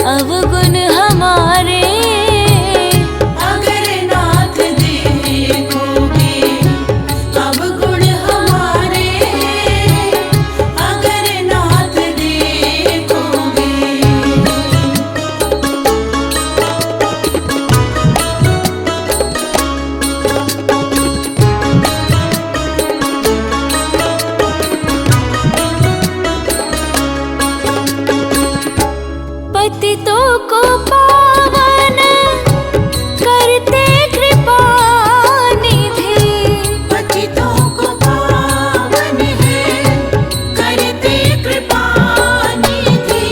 अवगुण हमारे। अगर नाथ देखोगे अवगुण हमारे, अगर नाथ देखोगे। पतितों को पावन करते कृपा निधि। पतितों को पावन है करते कृपा निधि।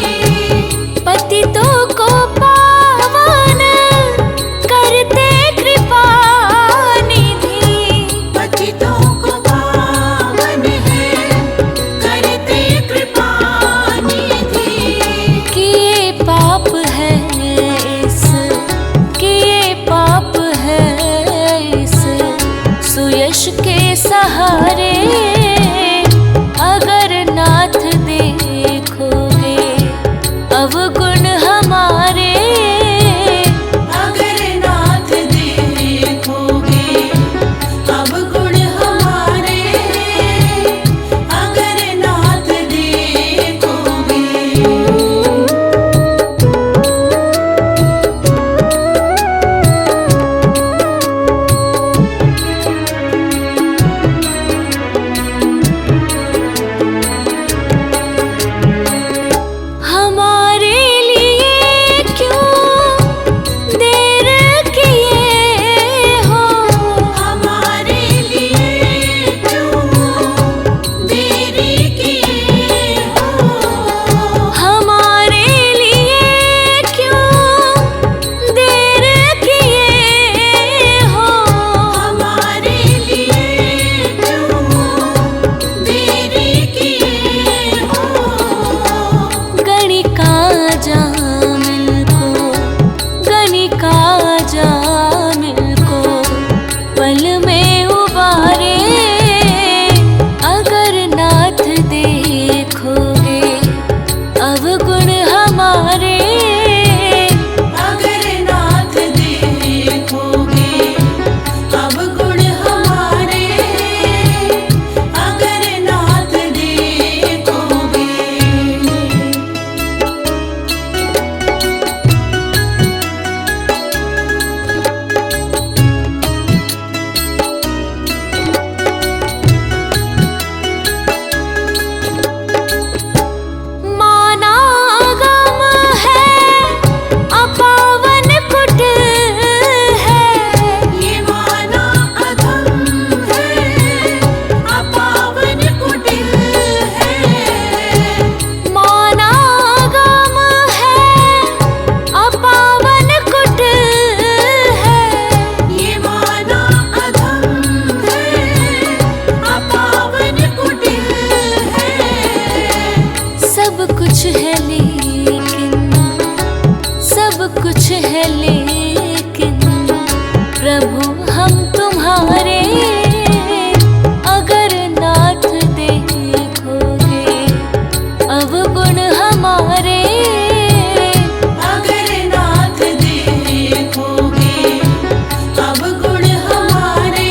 पतितों को पावन करते कृपा निधि। पतितों को पावन है करते कृपा निधि। किए पाप है इस, किए पाप है इस सुयश के सहारे। अगर नाथ देखोगे अवगुण हमारे। अगर नाथ देखोगे अवगुण हमारे, अगर नाथ देखोगे। हमारे लिए क्यों देर किए हो। हमारे लिए क्यों देरी किए हो। हमारे लिए क्यों देर किए हो। हमारे लिए क्यों देरी किए हो। गणिका जामिल को, गणिका जामिल को पल में उबारे। अगर नाथ देखोगे अवगुण हमारे। अगर नाथ देखोगे अवगुण हमारे, अगर नाथ देखोगे। माना गम है अपावन कुटिल है। ये माना अधम है अपावन कुटिल है। माना गम है अपावन कुटिल है। ये माना अधम है अपावन कुटिल है। सब कुछ है लेकिन, सब कुछ है लेकिन प्रभु हम तुम्हारे। अगर नाथ देखोगे अवगुण हमारे। अगर नाथ देखोगे अवगुण हमारे,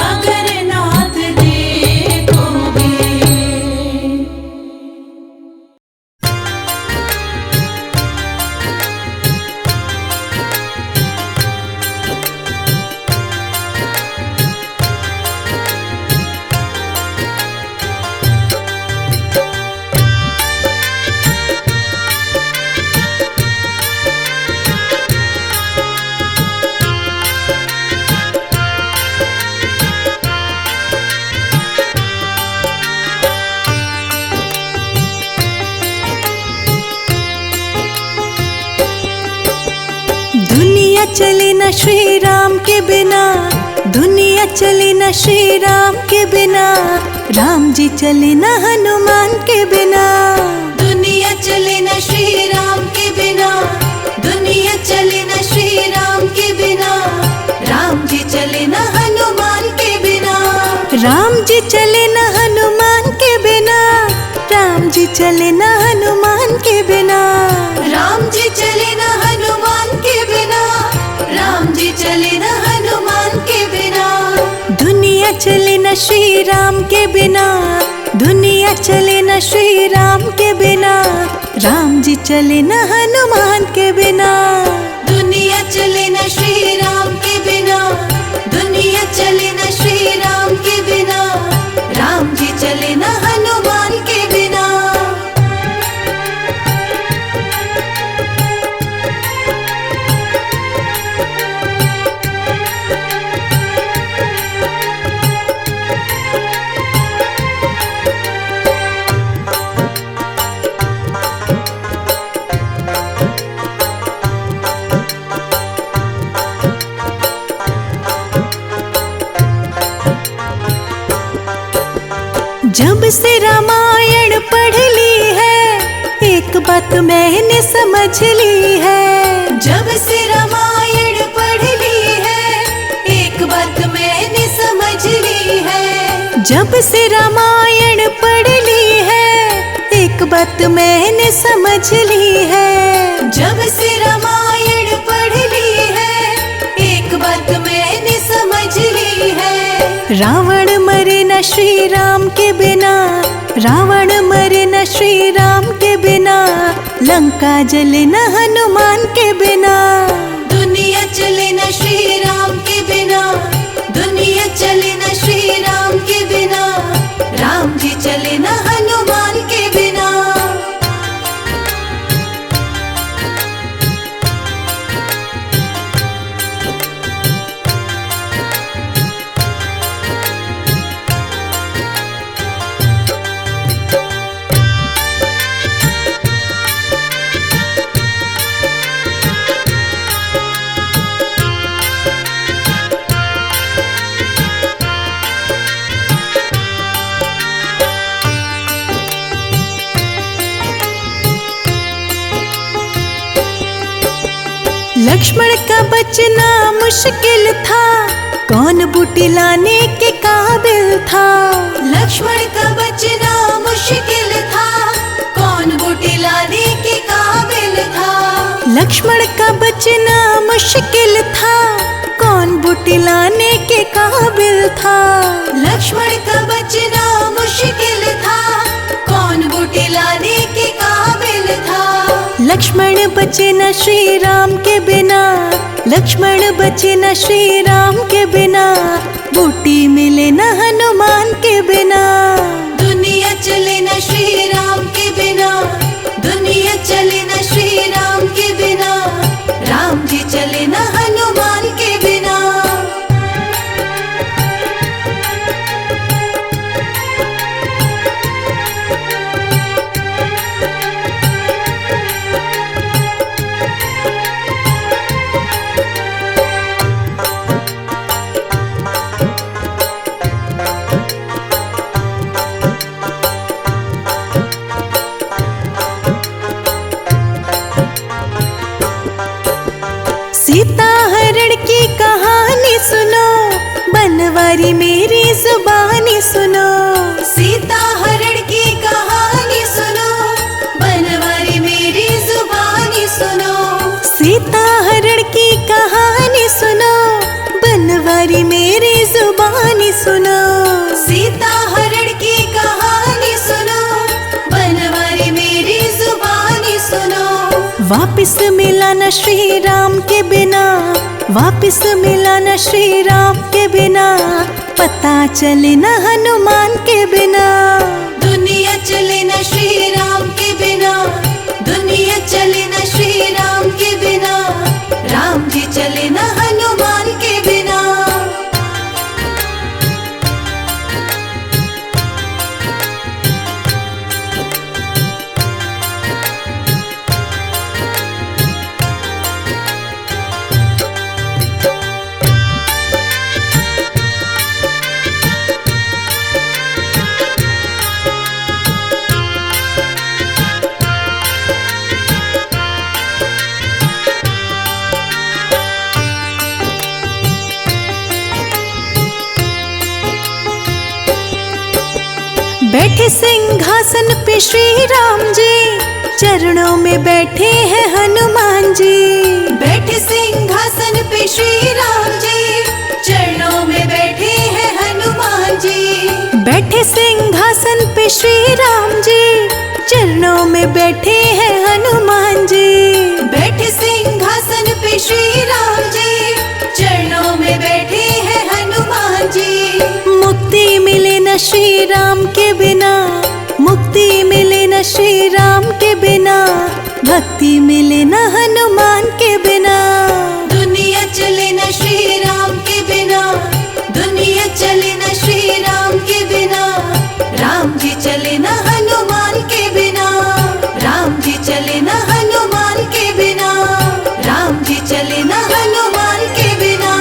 अगर नाथ देखोगे। दुनिया चले न श्री राम के बिना, दुनिया चले न श्री राम के बिना। राम जी चले न हनुमान के बिना। दुनिया चले न श्री राम के बिना, दुनिया चले न श्री राम के बिना। राम जी चले न हनुमान के बिना। राम जी चले न हनुमान के बिना। राम जी चले न हनुमान के बिना। राम के बिना, दुनिया चले न श्री राम के बिना, राम जी चले न हनुमान के बिना। दुनिया चले न श्री राम के बिना, दुनिया चले न श्री राम के बिना, राम जी चले न हनुमान के बिना। जब से रामायण पढ़ ली है, एक बात मैंने समझ ली है। जब से रामायण पढ़ ली है, एक बात मैंने समझ ली है। जब से रामायण पढ़ ली है, एक बात मैंने समझ ली है। जब से रामायण पढ़ ली है, एक बात मैंने समझ ली है। रावण मरे न श्री राम के बिना, रावण मरे न श्री राम के बिना, लंका जले न हनुमान के बिना। दुनिया चले न श्री राम के बिना, दुनिया चले न श्री राम के बिना, राम जी चले न हनुमान के बिना। लक्ष्मण का बचना मुश्किल था, कौन बूटी लाने के काबिल था। लक्ष्मण का बचना मुश्किल था, कौन बूटी लाने के काबिल था। लक्ष्मण का बचना मुश्किल था, कौन बूटी लाने के काबिल था। लक्ष्मण का बचना मुश्किल था, कौन बूटी लाने के काबिल था। लक्ष्मण बचे न श्री राम के बिना, लक्ष्मण बचे न श्री राम के बिना, बूटी मिले न हनुमान के बिना। दुनिया चले न श्री राम के बिना, दुनिया चले न श्री राम के बिना, राम जी चले न हनुमान के बिना। सीता हरण की कहानी सुनो, बनवारी मेरी जुबानी सुनो। सीता हरण की कहानी सुनो, बनवारी मेरी जुबानी सुनो। सीता हरण की कहानी सुनो, बनवारी मेरी जुबानी सुनो। सीता हरण की कहानी सुनो, बनवारी मेरी जुबानी सुनो। वापिस मिला न श्री राम के बिना, वापिस मिला न श्री राम के बिना, पता चले न हनुमान के बिना। दुनिया चले न श्री राम के बिना, दुनिया चले न श्री राम के बिना, राम जी चले न हनुमान के बिना। बैठे सिंहासन पे श्री राम जी, चरणों में बैठे हैं हनुमान जी। बैठे सिंहासन पे श्री राम जी, चरणों में बैठे हैं हनुमान जी। बैठे सिंहासन पे श्री राम जी, चरणों में बैठे हैं हनुमान जी। बैठे सिंहासन पे श्री राम जी, चरणों में बैठे हैं हनुमान जी। मुक्ति मिले न श्री राम के बिना, मुक्ति मिले न श्री राम के बिना, भक्ति मिले न हनुमान के बिना। दुनिया चले न श्री राम के बिना, दुनिया चले न श्री राम के बिना, राम जी चले न हनुमान के बिना, राम जी चले न हनुमान के बिना, राम जी चले न हनुमान के बिना।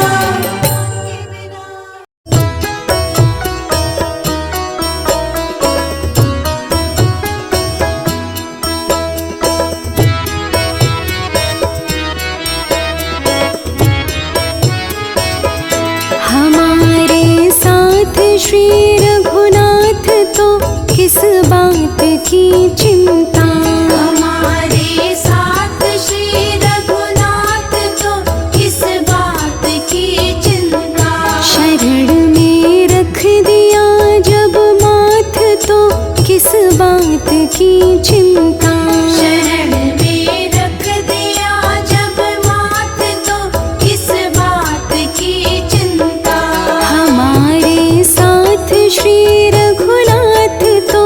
हमारे साथ श्री रघुनाथ तो किस बात की चिंता, हमारे साथ श्री रघुनाथ तो किस बात की चिंता। शरण में रख दिया जब माथ तो किस बात की चिंता। शरण में रख दिया जब माथ तो किस बात की चिंता। हमारे साथ श्री रघुनाथ तो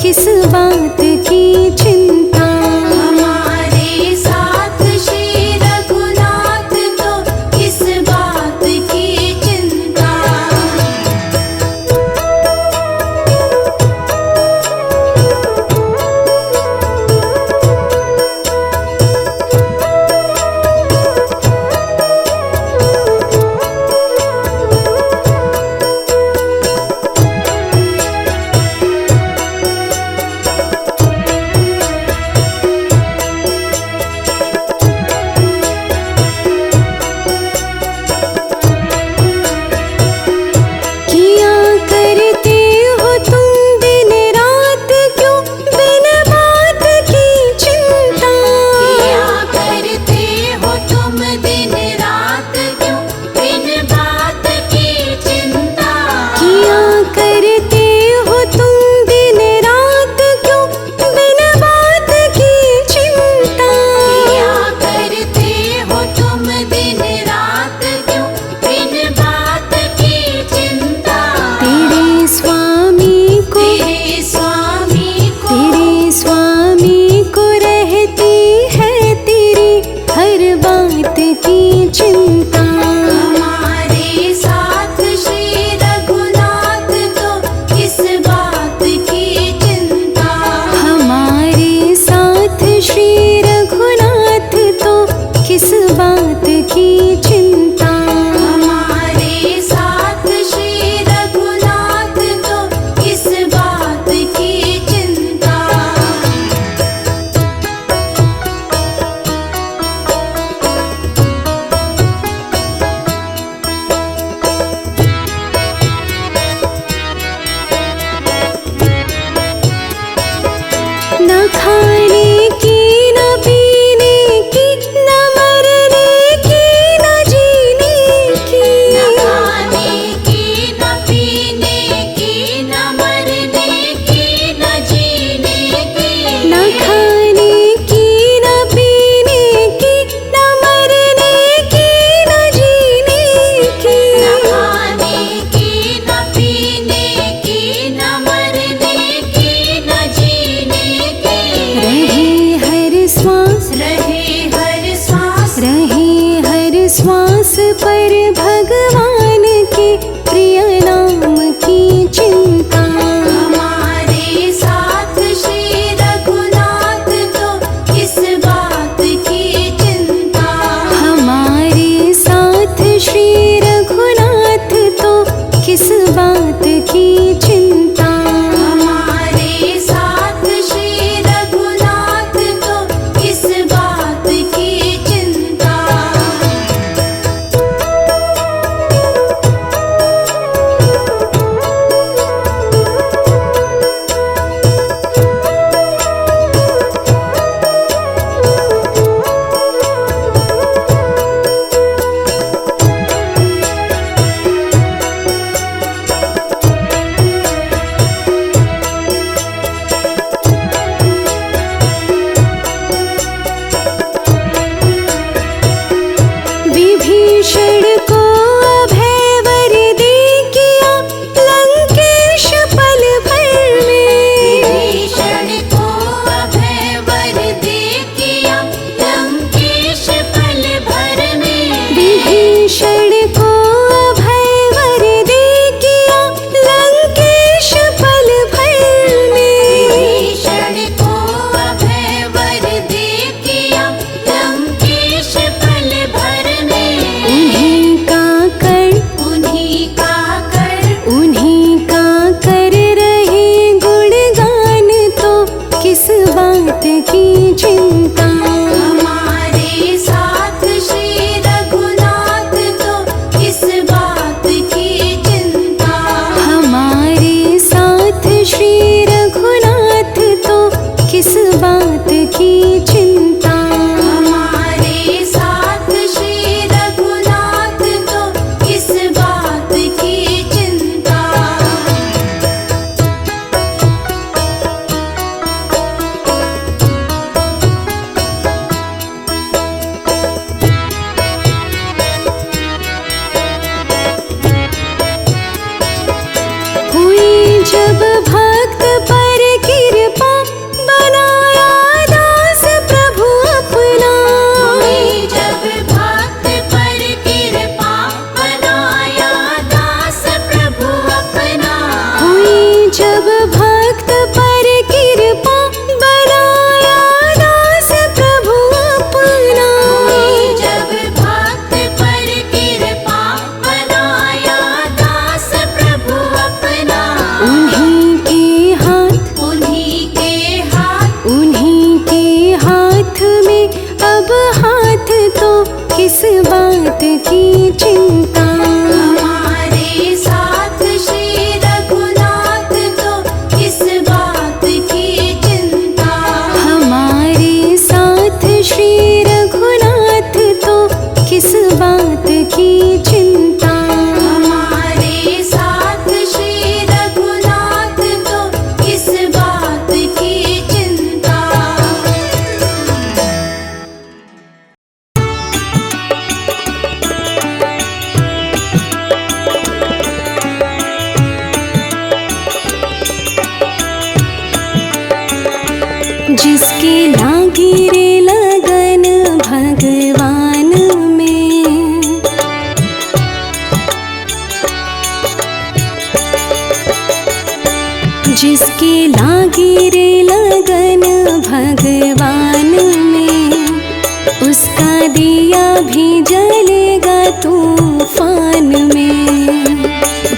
किस बात की चिंता। हमारे साथ श्री रघुनाथ तो किस बात की चिंता। की चिंता। हमारे साथ श्री रघुनाथ तो किस बात की चिंता। हमारे साथ श्री रघुनाथ तो किस बात की चिंता। हमारे साथ श्री रघुनाथ तो किस बात की चिंता। जिसके लागी रे लगन भगवान में, जिसके लागी रे लगन भगवान में, उसका दिया भी जलेगा तूफान में।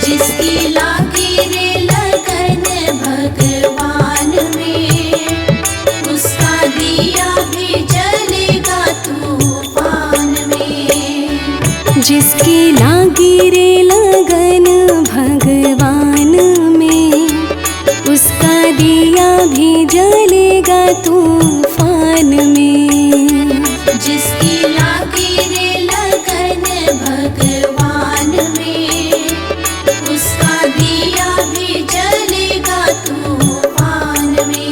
जिसकी लागी रे लगन भगवान में, उसका दिया भी जलेगा तूफान में। जिसकी लागी रे लगन भगवान में, उसका दिया भी जलेगा तूफान में। जिसकी लागी रे लगन भगवान में, उसका दिया भी जलेगा तूफान में।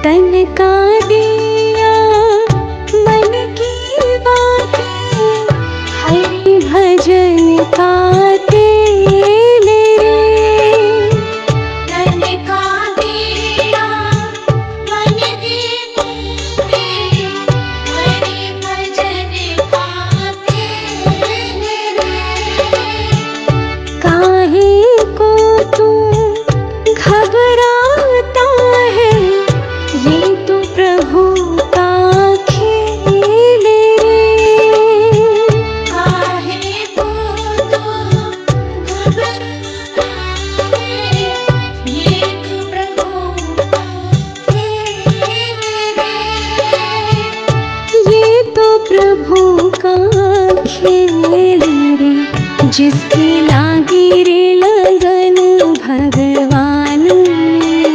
तन का दिया मन की बातें, हरि भजन का तेल रे। तन का दिया मन की बातें, हरि भजन का तेल रे। काहे को तू घबराता है, ये तो प्रभु का खेल रे। काहे को तू घबराता है, ये तो प्रभु का खेल रे। ये तो प्रभु का खेल रे। जिसकी लागी रे लगन भगवान में,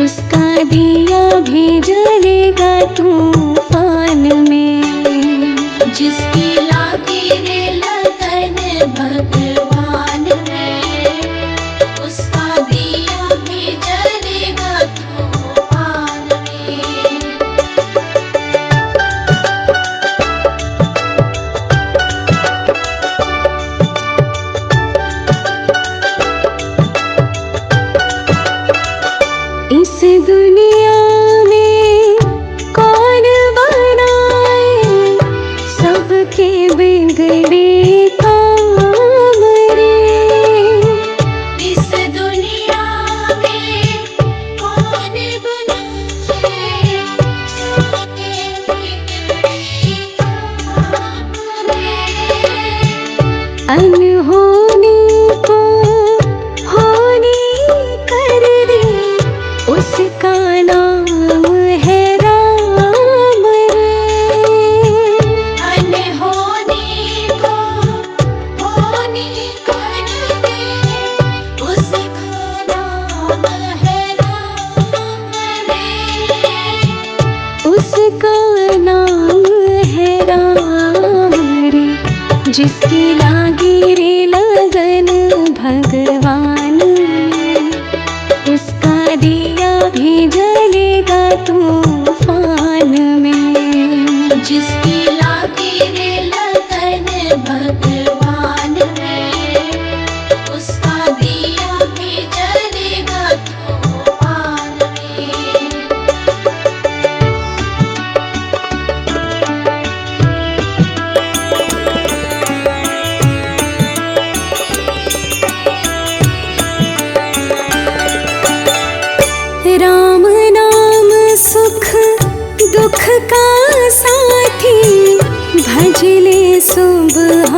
उसका दिया भी जलेगा तूफान में। जिसकी लागी रे लगन भगवान में, उसका दिया भी जलेगा तूफान में। इस दुनिया में कौन बनाए सबके बिगड़े काम रे। इस दुनिया में कौन बनाए सबके बिगड़े काम रे। अनहोनी को होनी कर दे, उसका नाम है राम रे। अनहोनी को होनी कर दे, उसका नाम है राम रे। उसका नाम है राम रे। जिसकी लागी रे लगन भगवान में, उसका दिया भी जलेगा तूफान में। जिसकी लागी रे लगन भगवान में, उसका दिया भी जलेगा तूफान में। राम नाम सुख दुख का साथी, भजले सुबह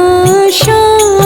शाम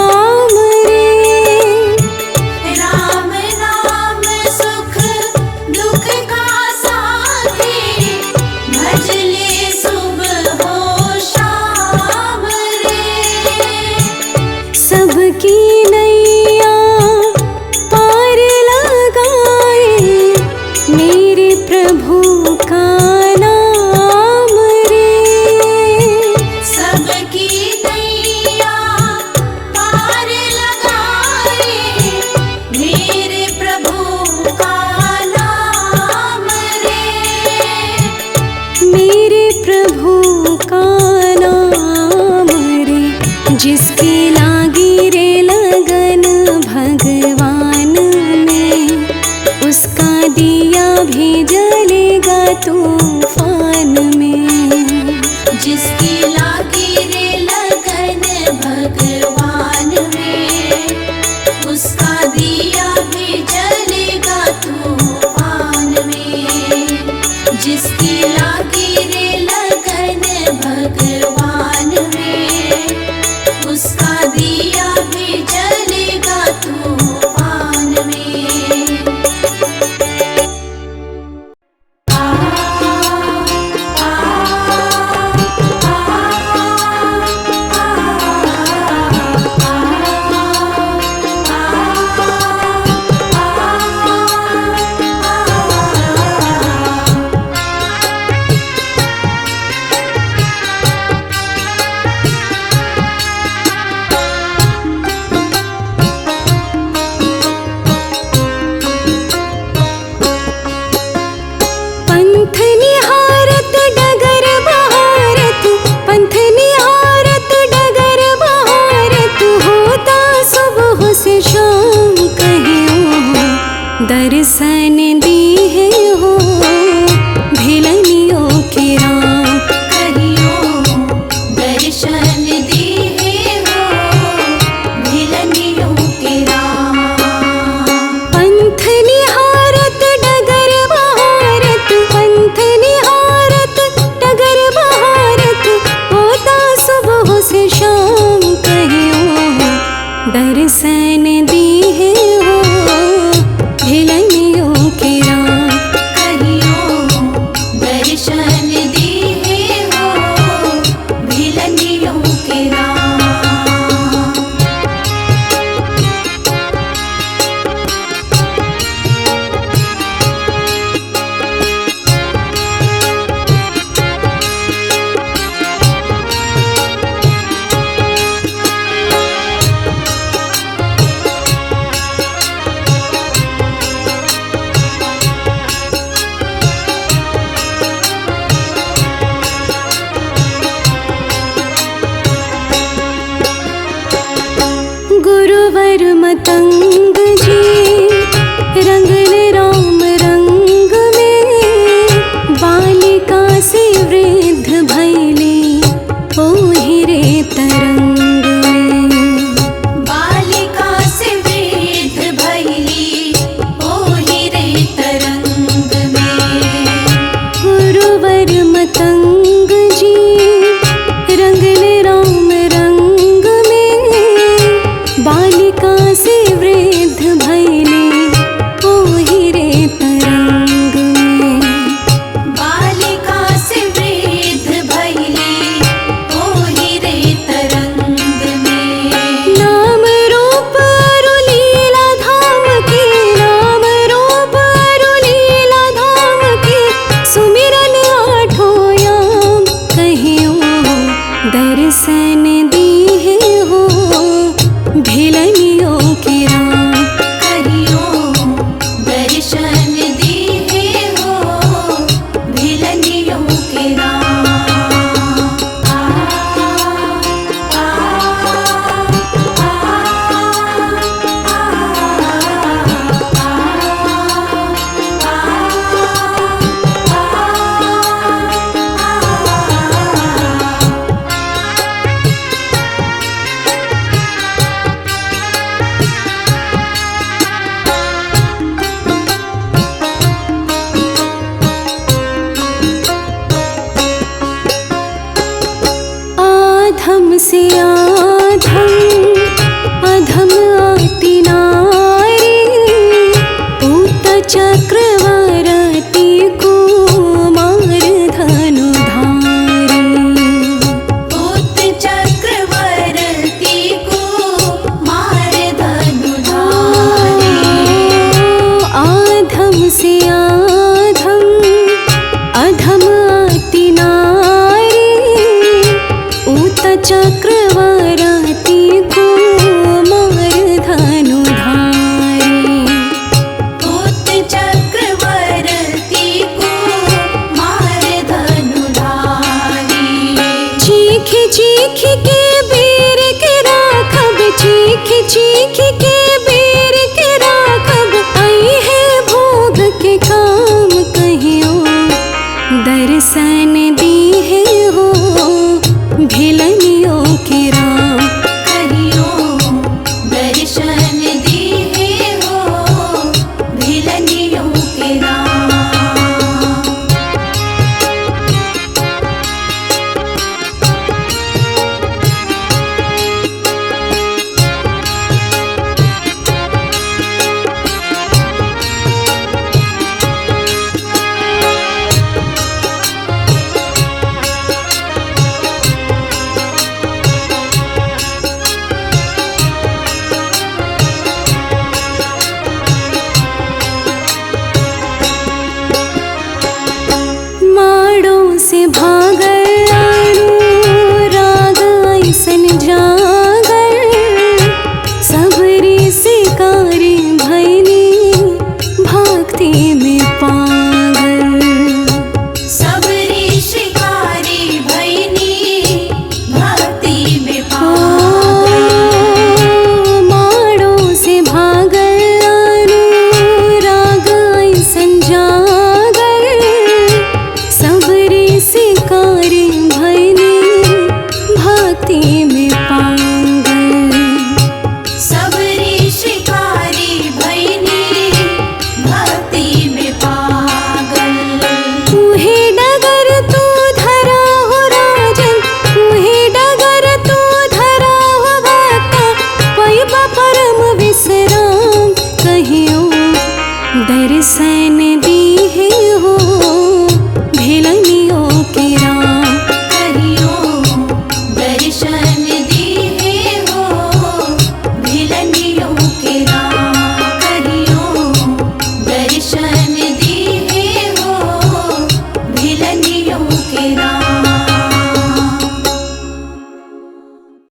मतंग जी रंगन राम रंग में, बालिका से वृद्ध भैली ओहि रे तरंग में। बालिका से वृद्ध भैली ओहि रे तरंग में। गुरुवर मतंग जी रंगन राम रंग में, बालिका से वृद्ध भैली ओहि रे तरंग में। बालिका से वृद्ध भैली ओहि रे तरंग में। नाम रूप अरु लीला धाम के, नाम रूप अरु लीला धाम के, सुमिरन आठों याम कहियो दर्शन दीहे हो भिलनियों के राम। कहियो दर्शन दीहे हो भिलनियों के राम। आ, आ, आधम से आधम अधम आती नारी, ऊत चक्रवर्ती कुमार धनुधारी। पूत चक्रवर्ती कुमार धनुधारी। आधम से आधम अधम आती नारी, ऊत चक्रवर्ती कुमार धनुधारी। पूत चक्रवर्ती कुमार धनुधारी। चीख चीख के बेर के राखब, चीख चीख के बेर के राखब, आई है भोग के काम कहियो दर्शन दीहे हो भिलन